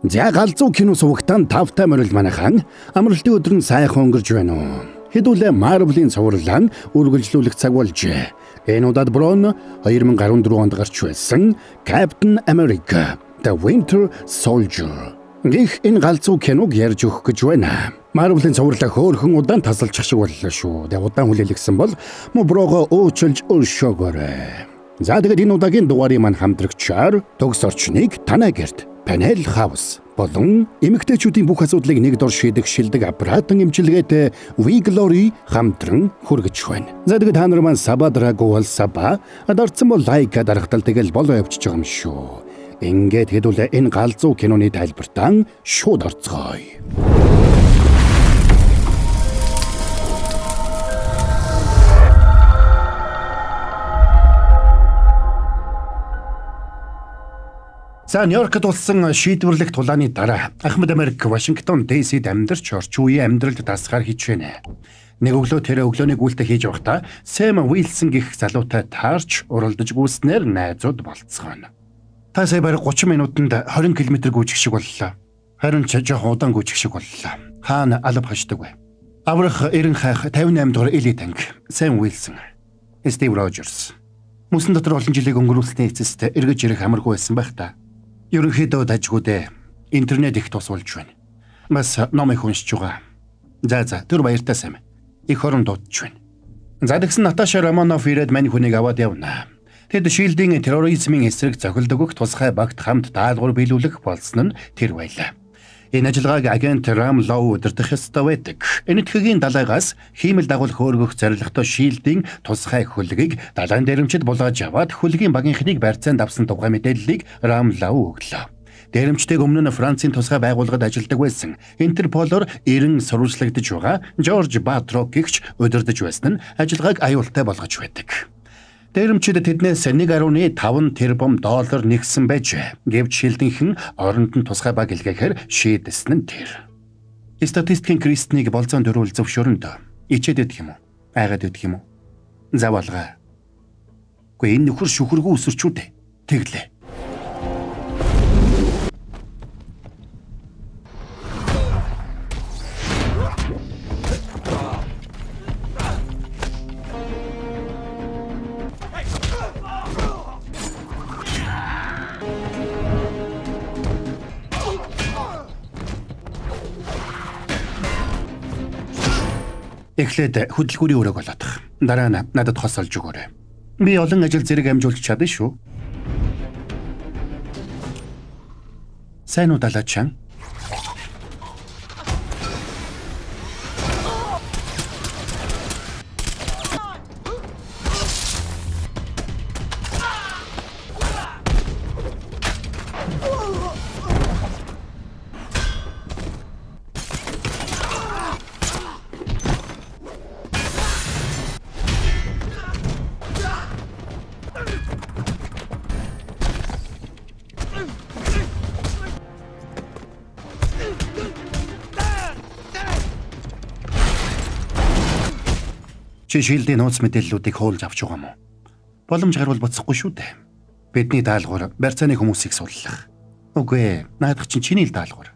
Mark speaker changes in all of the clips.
Speaker 1: За галзуу кино сувагтан тавтай морил манайхан амралтын өдөр нь сайхан өнгөрж байна уу. Хэдүүлээ Marvel-ийн цувралан үргэлжлүүлэх цаг болжээ. Энэ удаад Брон 2014 онд гарч байсан Captain America: The Winter Soldier гэх энэ галзуу киног ярьж өгөх гэж байна. Marvel-ийн цувралаа хөөрхөн удаан тасалчих шиг боллоо шүү. Тэгээ удаан хүлээлгсэн бол Брого өөчилж өршөөгөөрэй. За тэгээд энэ удаагийн дугаарыг маань хамтрагчаар төгс орчныг танай гэрт Panel House болон эмэгтэйчүүдийн бүх асуудлыг нэг дор шийдэх шилдэг аппаратын эмчилгээтэй We Glory хамтран хүргэж байна. За тэгээд та нар маань Саба Драгуул Саба дарцсан бол лайка дарахтал тэгэл болоо явчихж байгаа юм шүү. Ингээд хэдүүлээ энэ галзуу киноны тайлбартаа шууд орцгоё. За Нью-Йоркт болсон шийдвэрлэх тулааны дараа Ахмад Америк Вашингтон ДС-д амьдарч орчин үеийн амьдралд дасгаар хийж байна. Нэг өглөө тэр өглөөний гүйлтэ хийж байхдаа Сэм Уилсон гэх залуутай таарч уралдаж гүйснээр найзууд болцгооно. Та сая бараг 30 минутанд 20 км гүйчих шиг боллоо. Харин ч жоохон удаан гүйчих шиг боллоо. Хаана алба хашдаг вэ? Аврах 90 хайх 58 дугаар элит анги Сэм Уилсон, Стив Рожерс. Мөсөн дотор олон жилийг өнгөрүүлсний эцэст эргэж ирэх амаргүй байсан байх та. Ерөнхийдөө дажгуудээ интернет их тус болж байна. Бас номыг уншиж байгаа. За түр баяртай Сэм. Их хорон дуудаж байна. За тэгсэн Наташа Романов ирээд мань хүнийг аваад явна. Тэд шилдийн терроризмын эсрэг зохилд өгөх тусгай багт хамт даалгавар биелүүлэх болсон нь тэр байлаа. Энэ ажиллагааг агент Рам Лоу удирдах ёстой байдаг. Энэ тхигийн далайгаас хиймэл дагуулх өөргөх зорилготой шилдийн тусгай хөлгийг далайн дээрэмчид булгаж аваад хөлгийн багийнхныг барьцаанд авсан тухай мэдээллийг Рам Лоу өглөө. Дээрэмчдийг өмнө нь Францын тусгай байгууллагад ажилладаг байсан Интерполоор 90 сурвалжлагдж байгаа Жорж Батрок гэгч удирдах байсан нь ажиллагааг аюултай болгож байдаг. Дээрэмчид тэднээс 1.5 тэрбум доллар нэгсэн байжээ. Гэвч шилдэнхэн оронд нь тусгай баг илгээхээр шийдэсэн нь тэр. Статистикийн Кристнийг болзон дөрвөл зөвшөөрөнд ичээд идэх юм уу? Айгаад идэх юм уу? Завалгаа. Гэхдээ энэ нөхөр шүхэргүй өсөрчүүд тэглээ. Эхлээд хөдөлгүүрийн өрөөг олоодох. Дараа нь надад хос олж өгөөрэй. Би олон ажил зэрэг амжуулж чадна шүү. Сайн уу далаачан? Чи шилдийн нууц мэдээллүүдийг хуулж авч байгаа мó? Боломж гарвал буцахгүй шүү дээ. Бидний даалгавар барьцааны хүмүүсийг суллах. Үгүй ээ, наадах чинь чиний л даалгавар.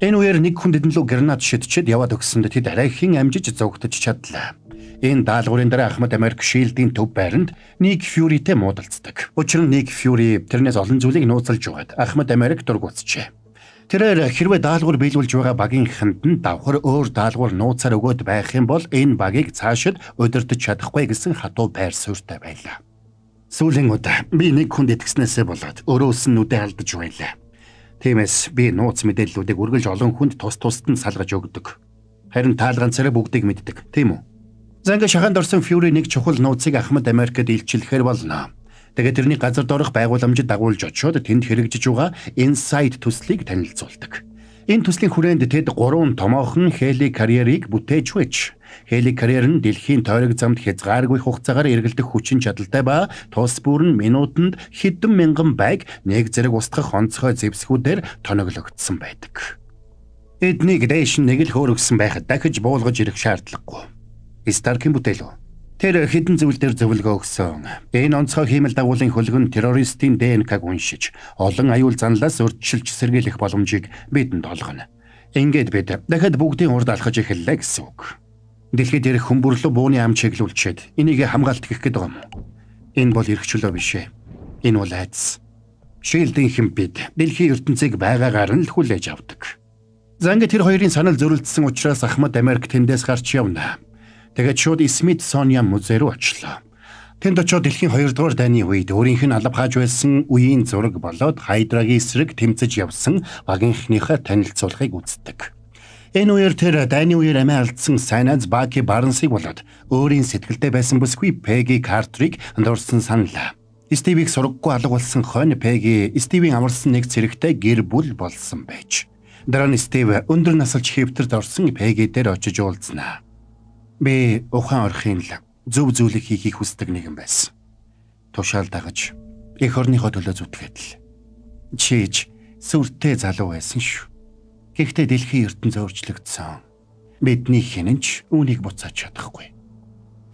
Speaker 1: Энэ үеэр нэг хүн дэдэн лөө гранат шидчихэд яваад өгсөнд тэд арайхийн амжиж зогтож чадлаа. Энэ даалгаврын дараа Ахмад Америк шилдийн төв байранд Ник Фьюритэй муудалцдаг. Учир нь Ник Фьюри тэрнээс олон зүйлийг нууцлж байгаад Ахмад Америк дургуутжээ. Тэрээр хэрвээ даалгавар биелүүлж байгаа багийнханд нь давхар өөр даалгавар нууцаар өгөөд байх юм бол энэ багийг цаашид удирдах чадахгүй гэсэн хатуу байр суурьтай байлаа. Сүүлийн удаа би нэг хүнд итгэснээсээ болоод өрөөс нь нүдэ алдаж байлаа. Тиймээс би нууц мэдээллүүдийг үргэлж олон хүнд тус нь салгаж өгдөг. Харин таалганцаараа бүгдийг мэддэг, тийм үү? Занга шаханд орсон Фьюри нэг чухал нууцыг Ахмад Америкт илчлэхээр болно. Тэгээд тэрний газар доорх байгууламжид дагуулж очиод тэнд хэрэгжиж байгаа Inside төслийг танилцуулдаг. Энэ төслийн хүрээнд тэд 3 томоохон хели карьерийг бүтээж байж. Хели карьер нь дэлхийн тойрог замд хязгааргүй хугацаагаар эргэлдэх хүчин чадалтай ба тус бүр нь минутанд хэдэн мянган байг нэг зэрэг устгах онцгой зэвсгүүдээр тоноглогдсон байдаг. Эднийг дээш нэг л хөөргсөн байхад дахиж буулгаж ирэх шаардлагагүй. Старкийн бүтээл үү? Тэр хэдэн зүйл дээр зөвлөгөө өгсөн. Энэ онцгой хиймэл дагуулын хөлгөн террористийн ДНК-г уншиж, олон аюул занлаас урьдчилж сэргийлэх боломжийг бидэнд олгоно. Ингээд бид дахиад бүгдийн урд алхаж эхэллээ гэсэн үг. Дэлхийд ирэх хүмүүрлүү бууны ам чиглүүлчихэд энийг хамгаалт гэх гэдэг юм. Энэ бол эрхчлөө биш ээ. Энэ бол айдас. Шилдийнхэн бид дэлхийн ертөнцийг байгаагаар нь л хүлээж авдаг. За ингээд тэр хоёрын санал зөрөлдсөн учраас Ахмад Америк тэндээс гарч явна. Тэгээд шууд Смитсониан музей руу очлоо. Тэнд очоод дэлхийн 2 дугаар дайны үед өөрийнх нь алба хааж байсан үеийн зураг болоод Хайдрагийн эсрэг тэмцэж явсан багийнхныхаа танилцуулгыг үздэг. Энэ үеэр тэр дайны үеэр амиа алдсан Сайназ Баки Барнсыг болоод өөрийн сэтгэлдээ байсан бүсгүй Пеги Картерыг дурсан саналаа. Стивийг сургаггүй алга болсон хойно Пеги Стивийн амарсан нэг цэрэгтэй гэр бүл болсон байж. Дараа нь Стив өндөр насалж хэвтэрд орсон Пеги дээр очиж уулзнаа. Би ухаан орхын л зөв зүйлийг хийхийг хүсдэг нэгэн байсан. Тушаал дагаж эх орныхоо төлөө зүтгээд л. Чиж сүртэй залуу байсан шүү. Гэхдээ дэлхийн ертөнц өөрчлөгдсөн. Бидний хинэнч үүнийг буцааж чадахгүй.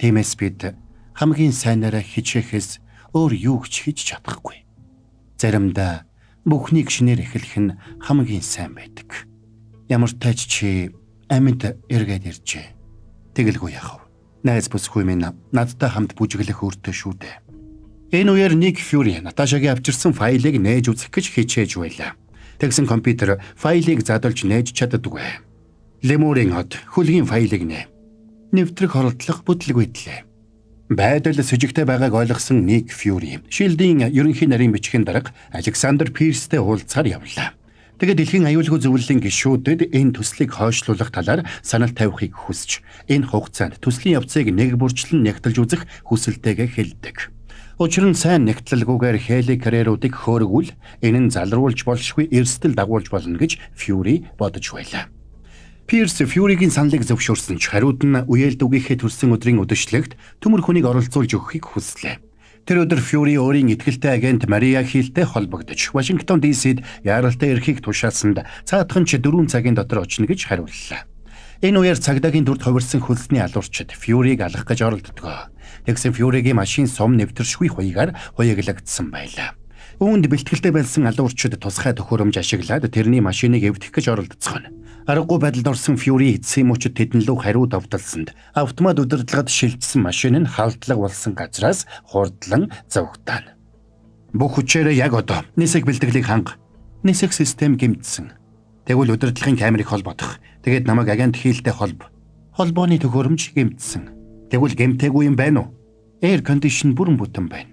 Speaker 1: Тиймээс бид хамгийн сайнараа хичээхээс өөр юу ч хийж чадахгүй. Заримдаа бүхнийг шинээр эхлэх нь хамгийн сайн байдаг. Ямар тач чи амьд эргээд иржээ. Тэгэлгүй яхав. Найз бүсгүй минь надтай хамт бүжиглэх өөртөө шүү дээ. Энэ үеэр Ник Фьюри Наташагийн авчирсан файлыг нээж үзэх гэж хичээж байлаа. Тэгсэн компьютер файлыг задуулж нээж чаддаггүй. Лемурийн хот хөлгийн файлыг нэ. Нэвтрэх хордлого бүтлэг үйдлээ. Байдал сэжигтэй байгааг ойлгосон Ник Фьюри Шилдийн ерөнхий нарийн бичгийн дарга Александр Пирстэй уулзахаар явлаа. Тэгээд дэлхийн аюулгүй зөвлөлийн гишүүдэд энэ төслийг хойшлуулах талаар санал тавихыг хүсч энэ хугацаанд төслийн явцыг нэг бүрчлэн нягтлж үзэх хүсэлтэйгээ хэлдэг. Учир нь сайн нягтлалгүйгээр Хейли карьеруудыг хөөргүүл энэ нь залруулж болшгүй эрсдэл дагуулж болно гэж Фьюри бодож байлаа. Пирс Фьюригийн саналыг зөвшөөрсөн ч хариуд нь үеэлдүгийнхээ төрсэн өдрийн өдөшлөгт төмөр хүнийг оролцуулж өгөхийг хүслээ. Тэр өдөр Фьюри өөрийн итгэлтэй агент Мария Хилтэй холбогдож Вашингтон ДС-д яаралтай эрхийг тушаасанд цаадхан ч 4 цагийн дотор очно гэж хариуллаа. Энэ үеэр цагдаагийн дүрд хувирсан хөлсний алуурчид Фьюриг алах гэж оролддог. Тэгсэн Фьюригийн машин сум нэвтэршгүй хуйгаар хуяглагдсан байлаа. Үүнд бэлтгэлтэй байсан алуурчид тусгай төхөөрөмж ашиглаад тэрний машиныг эвдэх гэж оролдоцгоно. Аргагүй байдалд орсон Фьюри эцсийн мөчөд тэдэн лүү хариу давталсанд автомат удирдлагад шилжсэн машин нь халдлага болсон газраас хурдлан зовгтаана. Бүх хүчээрээ яг одоо нисэх бэлтгэлийг ханга. Нисэх систем гэмтсэн. Тэгвэл удирдлагын камерыг холбодох. Тэгээд намайг агент Хилтэй холбооны төхөөрөмж гэмтсэн. Тэгвэл гэмтээгүй юм байна уу? Air condition бүрэн бүтэн байна.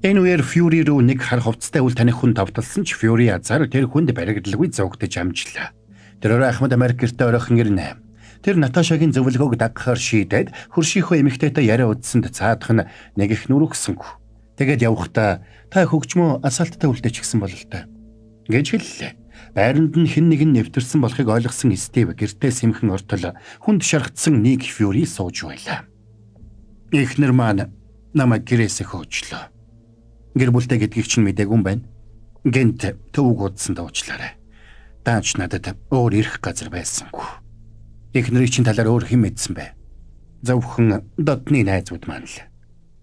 Speaker 1: Энэ үеэр Фьюри рүү нэг хар хувцастай үл таних хүн давталсан ч Фьюри азар тэр хүнд баригдлагүй зовгдож амжлаа. Тэр өөрөө Ахмад Америк гэртээ оройхон ирнэ. Тэр Наташагийн зөвлөгөөг дагахаар шийдээд хөршийнхөө эмэгтэйтэй яриа удсанд цаадах нь нэг их нүргсэнгүй. Тэгээд явхдаа та хөгжмөө асаалттай үлдээчихсэн бол л та гэж хэллээ. Байранд нь хэн нэгэн нэвтэрсэн болохыг ойлгосон Стив гэртээ сэмхэн ортол хүнд шаргацсан Ник Фьюри сууж байлаа. Эхнэр маань намайг гэрээсээ хөөчлөө. Гэр бүлтэй гэдгийг чинь мдээгүй юм байна. Гэнт төвөг удсан дуучлаарай. Даач надад өөр ирэх газар байсангүй. Эхнэрийн чинь талаар өөр хэн мэдсэн бэ? Зөвхөн дотны найзууд маань л.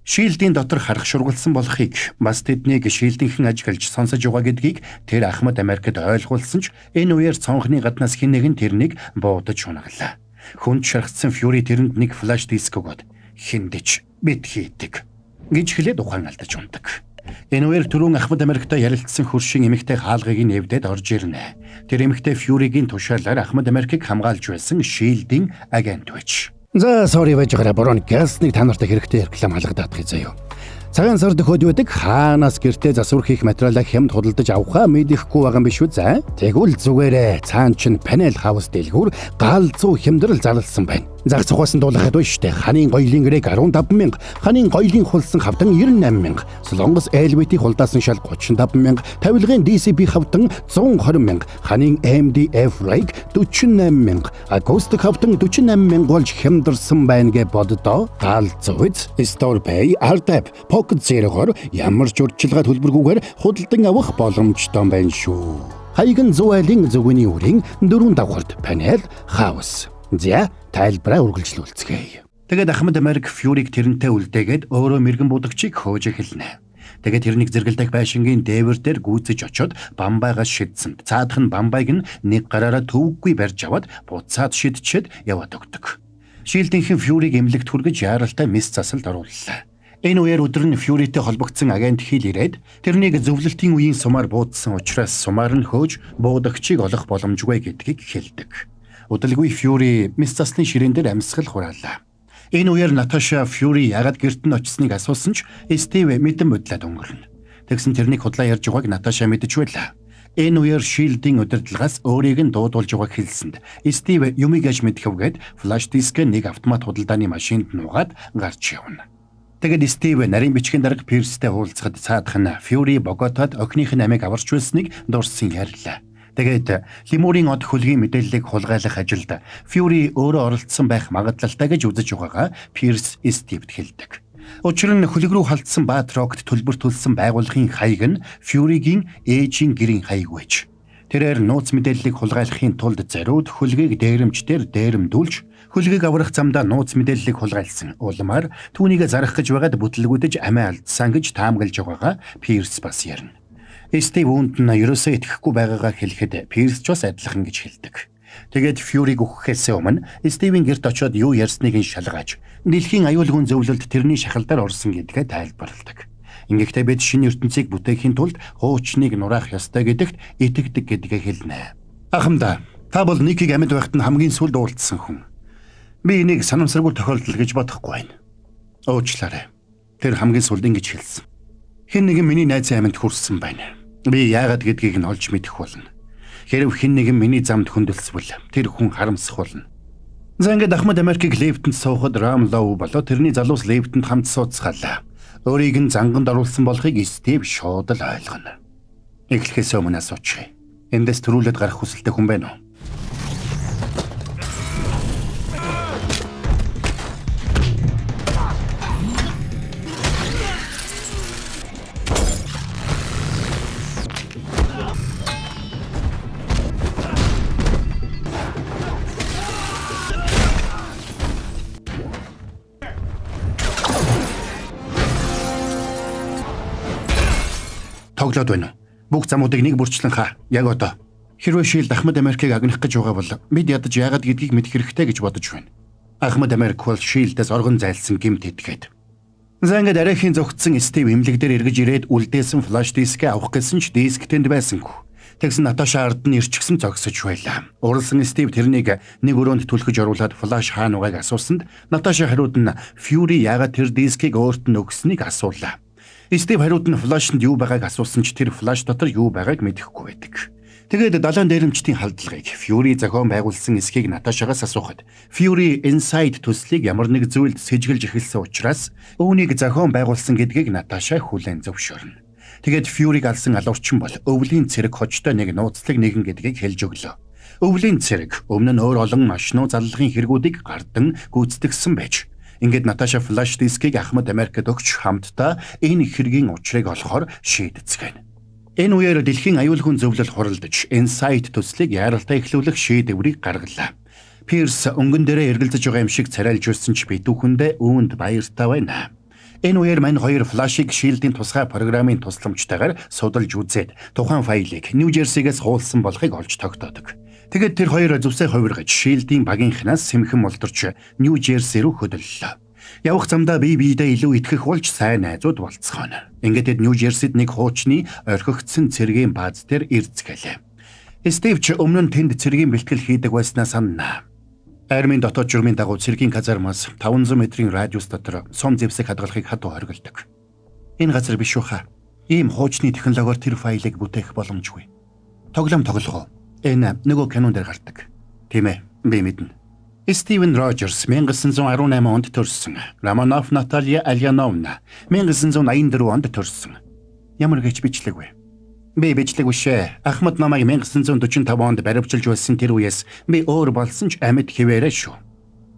Speaker 1: Шилдийн дотор харах шургуулсан болохыг бас тэднийг шилдийнхэн ажиглаж сонсож байгаа гэдгийг тэр Ахмад Америкт ойлгуулсан ч энэ үеэр цонхны гаднаас хэн нэгэн тэрнийг буудаж унаглаа. Хүнд шаргацсан Фьюри тэрэнд нэг флаш диск өгөөд хиндэж бит хийдэг гэж хэлээд ухаан алдаж ундаг. Энэ үеэр түрүүн Ахмад Америктай ярилцсан хөршийн эмэгтэй хаалгыг нэвдээд орж ирнэ. Тэр эмэгтэй Фьюригийн тушаалаар Ахмад Америкийг хамгаалж байсан Шилдийн агент байж. За sorry байж гараа борон гэснийг та нартай хэрэгтэй реклам халгадаадах заяа. Цагаан сар дөхөд байдаг хаанаас гэртээ засвар хийх материалаа хямд худалдаж авахаа мэдэхгүй байгаа юм биш үү за? Тэгвэл зүгээрээ цаан чин панел хаус дэлгүүр галзуу хямдрал зарласан байна. Зах цугаас нь дуулахад биш штэ. Ханийн гоёлын грек 15,000, ханийн гоёлын хулсан хавтан 98,000, Солонгос LVT хулдаасан шал 35,000, тавилгын DCB хавтан 120,000, ханийн MDF rake 48,000, акустик хавтан 48,000 болж хямдарсан байна гэж боддоо. Галзууц, StorePay, Ardap, Pocket Zero-гоор ямар ч урьдчилгаа төлбөргүйгээр худалдан авах боломжтой байна шүү. Хаягн 100 айлын зөвгөний үрийн 4 давхарт панел хаус. За тайлбараа үргэлжлүүлцгээе. Тэгээд Ахмад Америк Fury-г тэрнтэй үлдээгээд өөрөө мэрэгэн будагчийг хөөж эхэлнэ. Тэгээд тэрнийг зэргэлдэх байшингийн дээвэр дээр гүйцэж очоод Бамбайгаас шидсэн. Цаадах нь Бамбайг нь нэг гараараа төвөггүй барьж аваад буцаад шидчихэд яваад өгдөг. Шилдийнхэн Fury-г эмнэлэгт хүргэж яаралтай мис засалд орууллаа. Энэ үеэр өдөр нь Fury-тэй холбогдсон агент хил ирээд тэрнийг зөвлөлтийн үеийн сумаар буудсан учраас сумаар нь хөөж будагчийг олох боломжгүй гэдгийг хэлдэг. Удалгүй Fury мис засны ширээн дээр амьсгал хураалаа. Энэ үеэр Наташа Fury ягаад гэрт нь очсныг асуусан ч Стив мэдэн бодлоод өнгөрнө. Тэгсэн тэрнийг худлаа ярьж байгааг Наташа мэдэж байлаа. Энэ үеэр Shield-ийн удирдлагаас өөрийг нь дуудуулж байгааг хэлсэнд Стив юмыг аж мэдхэвгээд флаш дискээ нэг автомат худалдааны машинд нуугаад гарч явна. Тэгээд Стив нарийн бичгийн дарга Пирстэй уулзахад цаадах нь Fury Боготод охиных нь амийг аварч байсныг дурсан ярьлаа. Тэгээд Лемурийн од хөлгийн мэдээллийг хулгайлах ажилд Fury өөрөө оролцсон байх магадлалтай гэж үзэж байгаагаа Пирс Стивд хэлдэг. Учир нь хөлөг рүү халтсан Баатрогт төлбөр төлсөн байгууллагын хаяг нь Fury-гийн ээжийн гэрийн хаяг байж. Тэрээр нууц мэдээллийг хулгайлахын тулд зориуд хөлгийг дээрэмчдэр дээрэмдүүлж хөлгийг аврах замдаа нууц мэдээллийг хулгайлсан. Улмаар түүнийг зарах гэж байгаад бүтлгүүдэж амиа алдсан гэж таамаглаж байгаагаа Пирс бас ярина. Стив үүнд нь ерөөсөө итгэхгүй байгаагаа хэлэхэд Пирс ч бас адилхан гэж хэлдэг. Тэгээд Fury-г өгөхөөс өмнө Стивийн гэрт очиод юу ярьсныг нь шалгаж, дэлхийн аюулгүйн зөвлөлд тэрний шахалдаар орсон гэдгээ тайлбарладаг. Ингэхдээ бид шинэ ертөнцийг бүтээхийн тулд хуучныг нураах ёстой гэдэгт итгэдэг гэдгээ хэлнэ. Ахмада, та бол Никийг амьд байхад нь хамгийн сүүлд уулзсан хүн. Би энийг санамсаргүй тохиолдол гэж бодохгүй байна. Уучлаарай. Тэр хамгийн сүүлд ингэж хэлсэн. Хэн нэгэн миний найзын амьд хүрсэн байна. Би яагаад гэдгийг нь олж мэдэх болно. Хэрв хэн нэгэн миний замд хөндлөсвөл тэр хүн харамсах болно. За ингээд Ахмад Америкийг Левтэнд суухад Рам Лоу болоо тэрний залуус Левтэнд хамт сууцгаалаа. Өөрийг нь занганд оруулсан болохыг Стив шууд л ойлгоно. Эхлэхээс өмнө асуучих. Эндээс төрүүлээд гарах хүсэлтэй хүн байна уу? Тоглоод байна уу? Бүх замуудыг нэг бүрчлэн хаа. Яг одоо. Хэрвээ Shield Ахмад Америкийг агнах гэж байгаа бол бид ядаж яагаад гэдгийг мэдэх хэрэгтэй гэж бодож байна. Ахмад Америк бол Shield-ээс оргон зайлсан гэмт этгээд. За ингээд арайхийн зогтсон Стив эмнэлэг дээр эргэж ирээд үлдээсэн флаш дискээ авах гэсэн ч диск тэнд байсангүй. Тэгсэн Наташа ард нь ирчихсэн зогсож байлаа. Уралсан Стив тэрнийг нэг өрөөнд түлхэж оруулаад флаш хаана байгааг асуусанд Наташа хариуд нь Fury яагаад тэр дискийг өөрт нь өгсөнийг асуулаа. Стив хариуд нь флашнд юу байгааг асуусан ч тэр флаш дотор юу байгааг мэдэхгүй байдаг. Тэгээд далайн дээрэмчдийн халдлагыг Fury зохион байгуулсан эсхийг Наташагаас асуухад Fury Inside төслийг ямар нэг зүйлд сэжгэлж эхэлсэн учраас үүнийг зохион байгуулсан гэдгийг Наташа хүлээн зөвшөөрнө. Тэгээд Fury-г алсан алуурчин бол өвлийн цэрэг хочтой нэг нууцлаг нэгэн гэдгийг хэлж өглөө. Өвлийн цэрэг өмнө нь өөр олон машинуу заллагын хэрэгүүдийг гардан гүйцэтгэсэн байж. Ингээд Наташа флаш дискийг Ахмад Америкт өгч хамтдаа энэ хэргийн учрыг олохоор шийдэцгэнэ. Энэ үеэр дэлхийн аюулгүйн зөвлөл хуралдаж Insight төслийг яаралтай эхлүүлэх шийдвэрийг гаргалаа. Пирс өнгөн дээрээ эргэлзэж байгаа юм шиг царайлж байсан ч битүүхэндээ үүнд баяртай байна. Энэ үеэр мань хоёр флашыг Shield-ийн тусгай програмын тусламжтайгаар судалж үзээд тухайн файлыг Нью Жерсигээс хуулсан болохыг олж тогтоодог. Тэгээд тэр хоёр зүвсээ хувиргаж Shield-ийн багийнхнаас сэмхэн молдорч Нью Жерси рүү хөдөллөө. Явах замдаа бие биедээ илүү итгэх болж сайн найзууд болцгооно. Ингээд Нью Жерсид нэг хуучны орхигдсон цэргийн бааз дээр ирцгэлээ. Стив ч өмнө нь тэнд цэргийн бэлтгэл хийдэг байснаа санана. Армийн дотоод журмын дагуу цэргийн казармаас 500 метрийн радиус дотор сум зэвсэг хадгалахыг хадуу хоригддог. Энэ газар биш үхэ. Ийм хуучны технологиор тэр файлыг бүтээх боломжгүй. Тоглоом тоглох уу? Энэ нөгөө кинон дээр гардаг. Тийм ээ, би мэднэ. Стивен Рожерс 1918 онд төрсөн. Романов Наталья Альяновна 1984 онд төрсөн. Ямар гэж бичлэгвэ? Би бичлэг бишээ. Ахмад намайг 1945 онд баривчилж байсан тэр үеэс би өөр болсон ч амьд хിവэрэ шүү.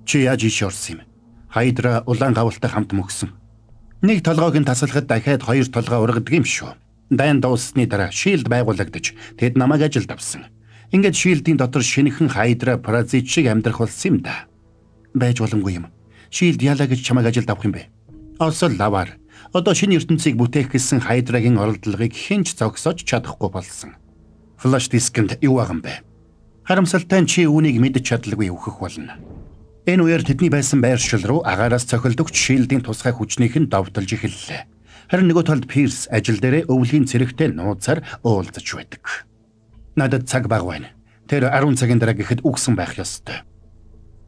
Speaker 1: Чи яаж иш орсон юм? Хайдра улаан гавалтай хамт мөксөн. Нэг толгойг нь тасалхад дахиад хоёр толгой ургадаг юм шүү. Дайн дуусны дараа шилд байгуулагдаж тэд намайг ажилд авсан. Ингээд шилдийн дотор шинэхэн хайдра паразит шиг амьдрах болсон юм да. Байж боломгүй юм. Шилд яалаа гэж чамайг ажилд авах юм бэ? Осол лавар. Одоо шинэ ертөнцийг бүтээх гэсэн хайдрагийн оролдлогыг хинч зогсоож чадахгүй болсон. Флаш дискэнд юу байгаа юм бэ? Харамсалтай нь чи үүнийг мэдж чадлагүй өөхөх болно. Энэ үеэр тэдний байсан байршил руу агаараас цохилдогч шилдийн тусгай хүчнийх нь довтолж эхэллээ. Харин нөгөө талд Пирс ажил дээрээ өвлийн цэрэгтэй нууцаар уулзаж байдаг. Надад цаг бага байна. Тэр 10 цагийн дараа гэхэд үгсэн байх ёстой.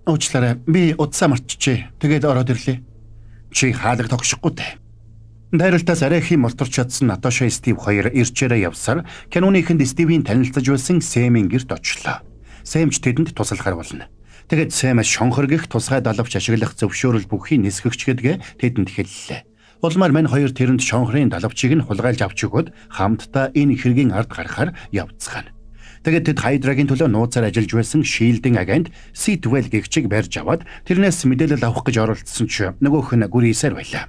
Speaker 1: Уучлаарай, би удсаа мартчихжээ. Тэгээд ороод ирлээ. Чи хаалга тогшихгүй дээ. Дайралтаас арай их мултарч чадсан Наташа Стив хоёр ирчээрээ явсаар киноныхэнд Стивийн танилцаж байсан Сэмийн гэрт очлоо. Сэм ч тэдэнд туслахаар болно. Тэгээд Сэмээс шонхоргих тусгай далавч ашиглах зөвшөөрөл бүхий нисгэгч гэдгээ тэдэнд хэллээ. Улмаар мань хоёр тэрэнд шонхрын далавчийг нь хулгайлж авч өгөөд хамтдаа энэ хэргийн ард гарахаар явцгаана. Тэгээд тэд хайдрагийн төлөө нууцаар ажиллаж байсан шилдийн агент Ситвел гэгчийг барьж аваад тэрнээс мэдээлэл авах гэж оролцсон ч нөгөөх нь гүрийсээр байлаа.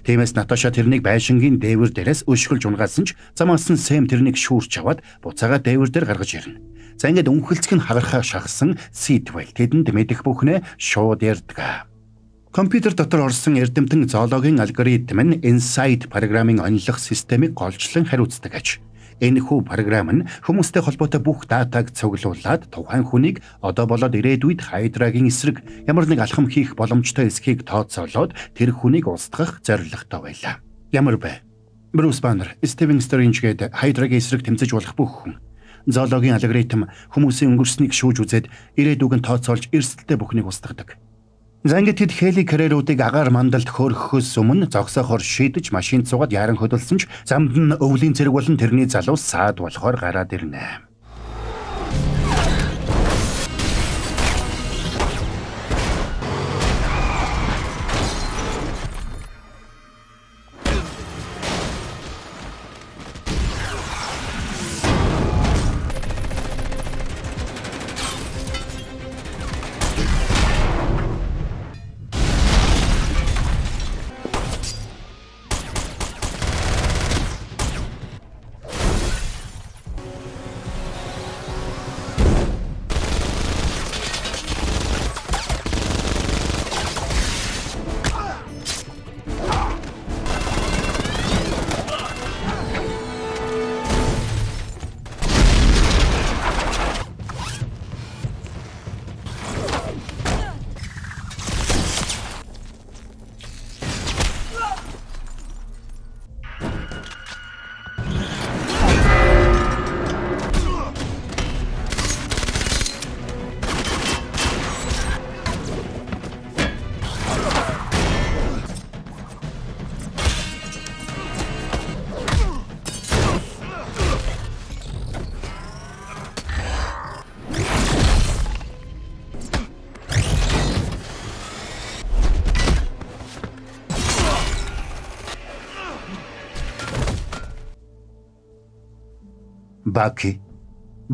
Speaker 1: Тиймээс Наташа тэрнийг байшингийн дээвэр дээрээс өшгөлж унгаасан ч замаас нь Сэм тэрнийг шүүрч аваад буцаага дээвэр дээр гаргаж ирнэ. За ингээд өнхөлцөх нь хагархаа шахсан Ситвел тэдэнд мэдэх бүхнээ шууд ярьдаг. Компьютер дотор орсон эрдэмтэн зоологийн алгоритм нь Insight программын онилох системийг голчлон хариуцдаг аж. Энэхүү програм нь хүмүүстэй холбоотой бүх датаг цуглуулад тухайн хүнийг одоо болоод ирээдүйд хайдрагийн эсрэг ямар нэг алхам хийх боломжтой эсхийг тооцоолоод тэр хүнийг устгах зорилготой байлаа. Ямар бэ? Брюс Баннер, Стивен Стрэнж гээд хайдрагийн эсрэг тэмцэж болох бүх хүн. Зоологийн алгоритм хүмүүсийн өнгөрснийг шүүж үзээд ирээдүг нь тооцоолж эрсдэлтэй бүхнийг устгадаг. За ингээд тэд Хели Кареруудыг агаар мандалд хөөрөхөөс өмнө зогсоохоор шийдэж машинд суугаад яран хөдөлсөн ч замд нь өвлийн цэрэг болон тэрний залуу саад болохоор гараад ирнэ.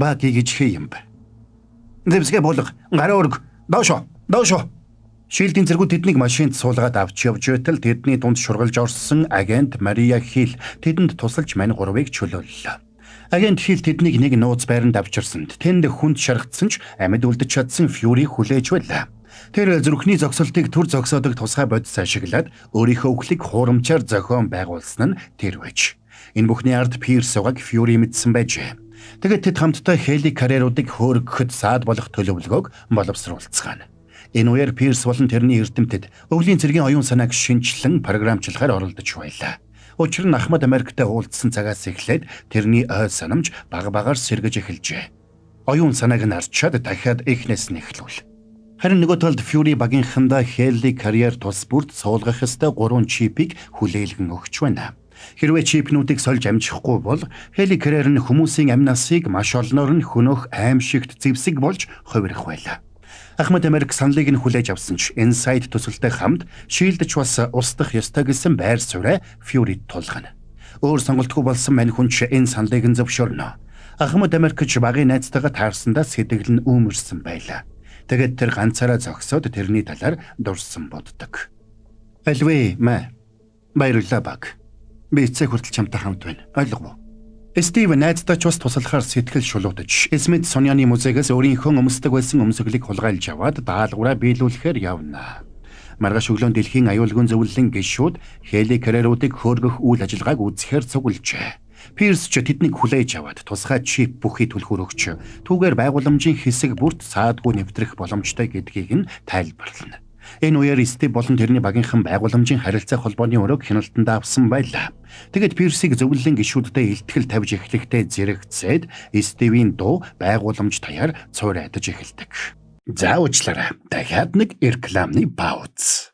Speaker 1: Баки гэж хий юм бэ. Дэвсгэ болго гараа өрг. Доошо. Шилдийн цэргүүд тэднийг машинд суулгаад авч явж байтал тэдний дунд шургалж орсон агент Мария Хил тэдэнд тусалж мань гурвыг чөлөөллөө. Агент Хил тэднийг нэг нууц байранд авчирсанд тэнд хүнд шаргацсан ч амьд үлдэж чадсан Фьюри хүлээж байлаа. Тэр зүрхний зогсолтыг төр зогсоодог тусгай бодис ашиглаад өөрийнхөө өвхлийг хуурамчаар зохион байгуулсан нь тэр байж. Энэ бүхний ард Пирс угааг Фьюри мэдсэн байжээ. Тэгээд тэд хамтдаа Хели Кареруудыг хөөргөхөд саад болох төлөвлөгөөг боловсруулцгаана. Энэ үеэр Пирс болон тэрний эрдэмтэд өвлийн цэргийн оюун санааг шинчлэн програмчлахаар оролдож байлаа. Учир нь Ахмад Америктэй уулзсан цагаас эхлээд тэрний ой санамж баг-багаар сэргэж эхэлжээ. Оюун санааг нь арчаад дахиад эхнээс нь эхлүүл. Харин нөгөө талд Фьюри багийнхандаа Хели Карьер тус бүрд суулгах ёстой 3 чипийг хүлээлгэн өгч байна. Хэрвээ чипнүүдийг сольж амжихгүй бол Хели Карьер нь хүмүүсийн амь насыг маш олноор нь хөнөөх аимшигт зэвсэг болж хувирах байлаа. Ахмад Америк саналыг нь хүлээж авсан ч Inside төсөлтэй хамт шилдэж бас устдах ёстой гэсэн байр сууриа Fury-д тулгана. Өөр сонголтгүй болсон мань хүн ч энэ саналыг нь зөвшөөрнө. Ахмад Америкч багын найзтайгаа таарсандаа сэтгэл нь үүмэрсэн байлаа. Тэгээд тэр ганцаараа зогсоод тэрний талаар дурсан боддог. Альвэ мэ баярлалаа баг. Би эцэг хүртэл чамтай хамт байна. Ойлгов уу? Стив найздаа ч бас туслахаар сэтгэл шулуудаж, Смит Соняны музейгээс өөрийнхөө өмсдөг байсан өмсгөлийг хулгайлж аваад даалгавраа биелүүлэхээр явна. Маргааш өглөө дэлхийн аюулгүйн зөвлөлийн гишүүд Хели Кереруудыг хөөргөх үйл ажиллагааг үзэхээр цуглжээ. Пирс ч тэднийг хүлээж аваад тусгай чип бүхий түлхүүр өгч, түүгээр байгууламжийн хэсэг бүрт саадгүй нэвтрэх боломжтой гэдгийг нь тайлбарлана. Энэ үеэр Стив болон тэрний багийнхан байгууламжийн харилцаа холбооны өрөөг хяналтанд авсан байлаа. Тэгэд Пирсийг зөвлөлийн гишүүддээ илтгэл тавьж эхлэхдээ зэрэгцээд Стивийн дуу байгууламж таяар цуурайтаж эхэлдэг. За уучлаарай. Дахиад нэг рекламны пауз.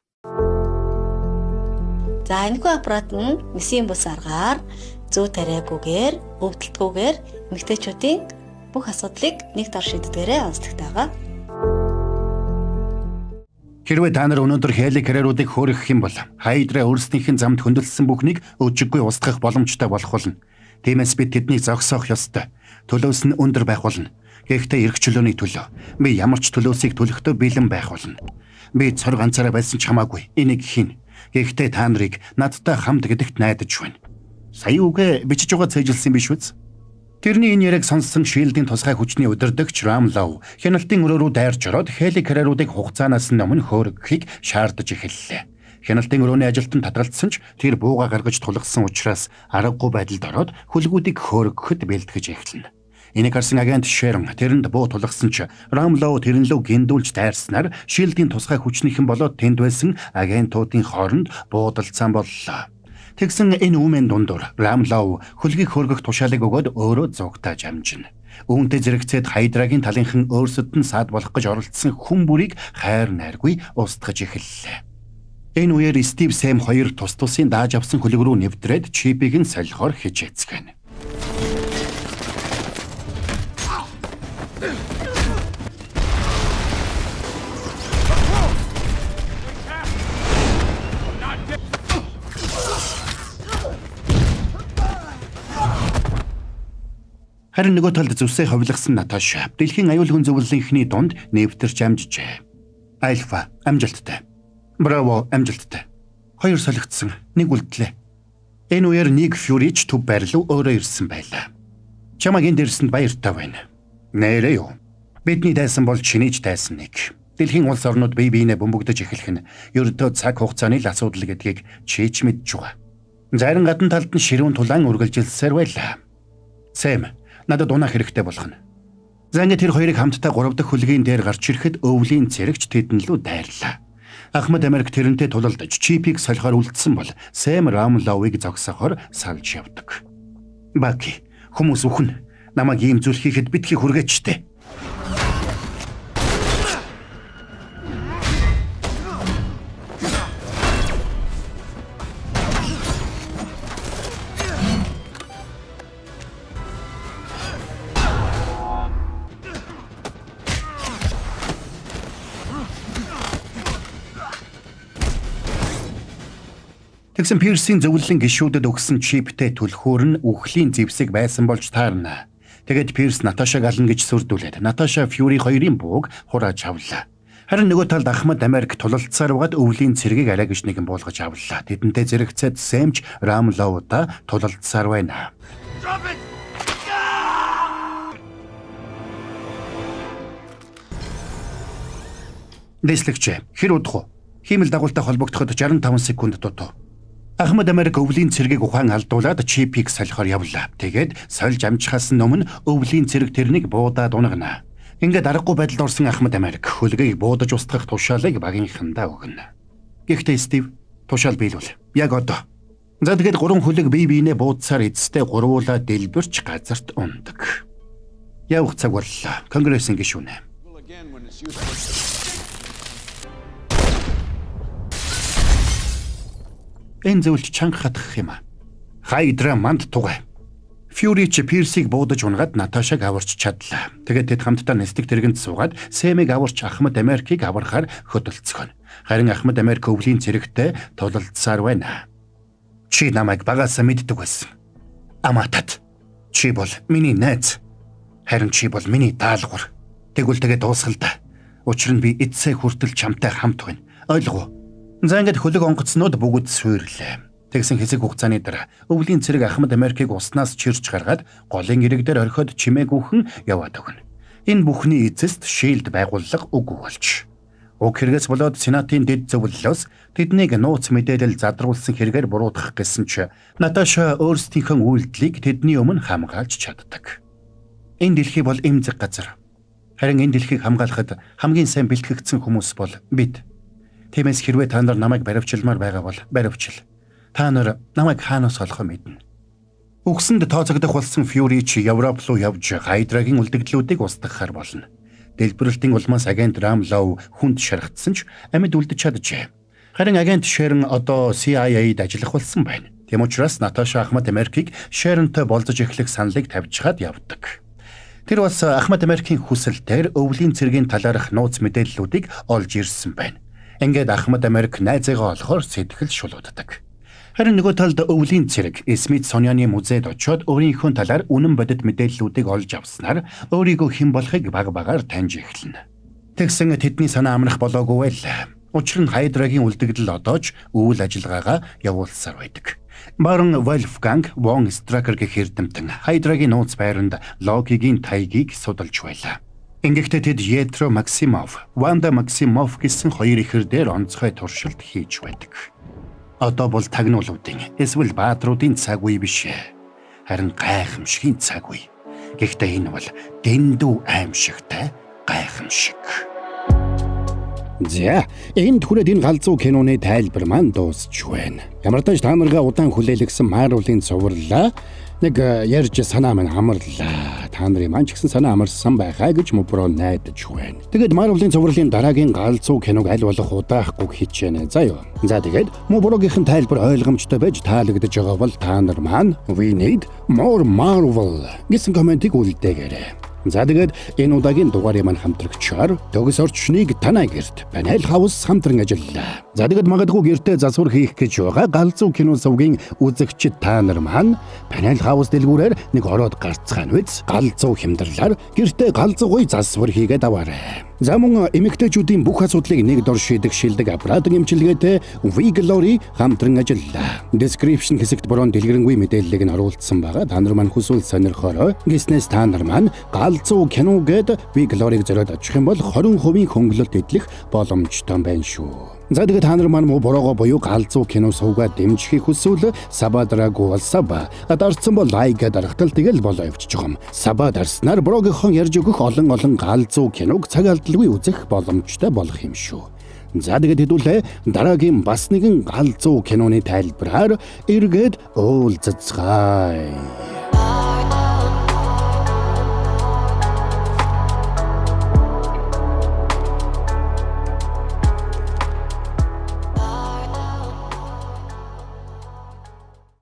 Speaker 2: За энэхүү аппарат нь месийн бус аргаар зүү тариагүйгээр, өвдөлтгүйгээр эмэгтэйчүүдийн бүх асуудлыг нэг дор шийддгээрээ онцлогтойгоо.
Speaker 1: Хэрвээ та нар өнөөдөр Хели Кереруудыг хөөргөх юм бол Хайдра өөрсдийнх нь замд хөндлөсөн бүхнийг өжиггүй устгах боломжтой болох болно. Тиймээс бид тэднийг зогсоох ёстой. Төлөөс нь өндөр байх болно. Гэхдээ эрх чөлөөний төлөө би ямар ч төлөөсийг төлөхдөө бэлэн байх болно. Би цор ганцаараа байсан ч хамаагүй. Энийг хийн. Гэхдээ та нарыг надтай хамт гэдэгт найдаж байна. Сая үгээ бичиж байгаа цээжилсэн биш үз? Тэрний энэ яриг сонссон Шилдийн тусгай хүчний удирдагч Рамлоу хяналтын өрөө рүү дайрч ороод Хели Кереруудыг хугацаанаас нь өмнө хөөргөхийг шаардаж эхэллээ. Хяналтын өрөөний ажилтан тадралдсан ч тэр бууга гаргаж тулгсан учраас аргагүй байдалд ороод хөлгүүдийг хөөргөхөд бэлтгэж эхэлнэ. Энийг харсан агент Шерон тэрэнд буу тулгсан ч Рамлоу тэрэн лөө гиндүүлж дайрснаар Шилдийн тусгай хүчнийхэн болоод тэнд байсан агентуудын хооронд буудалцаан боллоо. Тэгсэн энэ үмэн дундуур Рамлоу хөлгийг хөргөх тушаалыг өгөөд өөрөө зугтааж амжина. Үүнтэй зэрэгцээд Хайдрагийн талынхан өөрсөд нь саад болох гэж оролцсон хүн бүрийг хайр найргүй устгаж эхэллээ. Энэ үеэр Стив Сэм хоёр тус тусын дааж авсан хөлөг рүү нэвтрээд чипийг нь солихоор хичээцгэн. Харин нөгөө талд зүсээ ховлгсон Наташа дэлхийн аюулгүйн зөвлөлийнхний дунд нэвтэрч амжжээ. Альфа амжилттай. Браво амжилттай. Хоёр солигдсон, нэг үлдлээ. Энэ үеэр нэг Фьюрич төв байрлуу өөрөө ирсэн байлаа. Чамаг энд ирсэнд баяртай байна. Нэрээ юу? Бидний дайсан бол чинийч дайсан нэг. Дэлхийн улс орнууд бие биенээ бөмбөгдөж эхлэх нь ердөө цаг хугацааны л асуудал гэдгийг чийч мэдж байгаа. Зарим гадна талд нь ширүүн тулаан үргэлжилсээр байлаа. Сэм надад унах хэрэгтэй болох нь. За ингээд тэр хоёрыг хамтдаа 3 дахь хөлгийн дээр гарч ирэхэд өвлийн цэрэгч тэдэн лүү дайрлаа. Ахмад Америк тэрнтэй тулалдаж чипийг солихоор үлдсэн бол Сэм Рамлоуыг зогсоохоор салж явдаг. Баки хүмүүс үхэн намайг ийм зүйл хийхэд битгий хүргээчтэй. Тэгсэн Пирсийн зөвлөлийн гишүүдэд өгсөн чиптэй түлхүүр нь үхлийн зэвсэг байсан болж таарна. Тэгэд Пирс Наташаг ална гэж сүрдүүлээд Наташа Фьюри хоёрын бууг хурааж авлаа. Харин нөгөө талд Ахмад Америк тулалдсаар угаад өвлийн цэргийг арай гэж нэгэн буулгаж авлаа. Тэдэнтэй зэрэгцээд Сэмч Рамлоуда тулалдсаар байна. Дэслэгч хэр удах уу? Хиймэл дагуултай холбогдоход 65 секунд дутуу. Ахмад Америк өвлийн цэргийг ухаан алдуулаад чипийг солихоор явлаа. Тэгээд сольж амжихаас өмнө өвлийн цэрэг тэрнийг буудаад унгана. Ингээд аргагүй байдалд орсон Ахмад Америк хөлгийг буудаж устгах тушаалыг багийнхандаа өгнө. Гэхдээ Стив тушаал биелүүл. Яг одоо. За тэгээд 3 хөлөг бие биенээ буудсаар эцэстээ гурвуулаа дэлбэрч газарт ундаг. Явах цаг боллоо. Конгрессийн гишүүнэ. Энэ зөвлөлт чанга хатгах юм а. Хайдра манд тугай. Фьюри ч Пирсийг буудаж унгаад Наташаг аварч чадлаа. Тэгээд тэд хамтдаа нэстэг тэргэнд суугаад Сэмийг аварч Ахмад Америкийг аврахаар хөдөлцгөн. Харин Ахмад Америк өвлийн цэрэгтэй тулалдсаар байна. Чи намайг багасаа мэддэг байсан. Аматад. Чи бол миний найз. Харин чи бол миний даалгавар. Тэгвэл тэгээ дуусгал да. Учир нь би эцсээ хүртэл чамтай хамт байна. Ойлгов уу? За ингээд хөлөг онгоцнууд бүгд сүйрлээ. Тэгсэн хэсэг хугацааны дараа өвлийн цэрэг Ахмад Америкийг уснаас чирч гаргаад голын ирэг дээр орхиод чимээгүйхэн яваад өгнө. Энэ бүхний эцэст шилд байгууллага үгүй болж. Уг хэрэгээс болоод Сенатын дэд зөвлөлөөс тэднийг нууц мэдээлэл задруулсан хэрэгээр буруутгах гэсэн ч Наташа өөрсдийнхөө үйлдэлийг тэдний өмнө хамгаалж чаддаг. Энэ дэлхий бол эмзэг газар. Харин энэ дэлхийг хамгаалахад хамгийн сайн бэлтгэгдсэн хүмүүс бол бид. Тиймээс хэрвээ та нар намайг баривчилмаар байгаа бол баривчил. Та нар намайг хаанаас олох мэднэ. Үгсэнд тооцогдох болсон Фьюри чи Европ руу явж Хайдрагийн үлдэгдлүүдийг устгахаар болно. Дэлбэрэлтийн улмаас агент Рамлов хүнд шаргатсан ч амьд үлдэж чаджээ. Харин агент Шерн одоо CIA-д ажиллах болсон байна. Тэм учраас Наташа Ахмад Америкийг Шернтэй болзож эхлэх саналыг тавьчихад явдаг. Тэр бас Ахмад Америкийн хүсэлтээр өвлийн цэргийн талаарх нууц мэдээллүүдийг олж ирсэн байна. Ингээд Ахмад Америк найзыгаа олохоор сэтгэл шулууддаг. Харин нөгөө талд өвлийн цэрэг Смитсонианы музейд очиод өөрийнхөө талаар үнэн бодит мэдээллүүдийг олж авснаар өөрийгөө хэн болохыг баг багаар таньж эхэлнэ. Тэгсэн тэдний санаа амрах болоогүй байл. Учир нь Хайдрагийн үлдэгдэл одоож үйл ажиллагаагаа явуулсаар байдаг. Барон Вольфганг von Stracker гэх эрдэмтэн Хайдрагийн нууц байранд Локигийн тайгийг судалж байлаа. Ингэхдээ тэд Yetro Maximov, Wanda Maximov гэсэн хоёр ихэр дээр онцгой туршилт хийж байдаг. Одоо бол тагнуулуудын эсвэл баатруудын цаг үе биш. Харин гайхамшигын цаг үе. Гэхдээ энэ бол дэндүү аимшигтай гайхамшиг. За, энэ түрээд энэ галзуу киноны тайлбар маань дуусч байна. Ямар ч та нарыг удаан хүлээлгсэн Marvel-ийн цувралаа нэг ярьж санаа минь амарлаа. Та нарын маань ч гэсэн санаа амарсан байхаа гэж мөбрөө найдаж байна. Тэгээд Marvel-ийн цувралын дараагийн галзуу киног аль болох удаахгүй хичээнэ. За юу. За тэгээд мөбрөөгийн тайлбар ойлгомжтой байж таалагдж байгаа бол та нар маань We need more Marvel гэсэн комментиг үлдээгээрэй. За тэгээд энэ удаагийн дугаарыг маань хамтрагчаар төгс орчныг танай гэрт Panel House хамтран ажиллаа. За тэгээд магадгүй гэртээ засвар хийх гэж байгаа галзуу кино сувгийн үзэгчид та нар маань Panel House дэлгүүрээр нэг ороод гарцгаан үз галзуу хямдрлаар гэртээ галзуугүй засвар хийгээд аваарай. За мөн эмэгтэйчүүдийн бүх асуудлыг нэг дор шийдэх шилдэг аппаратын эмчилгээтэй Viglory хамтран ажиллаа. Description хэсэгт борон дэлгэрэнгүй мэдээллийг нь оруулсан байгаа. Та нар маань хүсвэл сонирхороо гиснээс та нар маань галзуу кино гээд Viglory-г зориод очих юм бол 20% хөнгөлөлт эдлэх боломжтой байна шүү. За тэгээд та нар маань бороогоо буюу галзуу кино сувгаа дэмжихийг хүсвэл Саба Драгуул Саба дарсан бол лайк дарахтал тэгэл болоо явчих юм. Саба дарснаар бороогийнхон ярьж өгөх олон галзуу киног цаг алдалгүй үзэх боломжтой болох юм шүү. За тэгээд хэдүүлээ дараагийн бас нэгэн галзуу киноны тайлбараар эргээд уулзцгаая.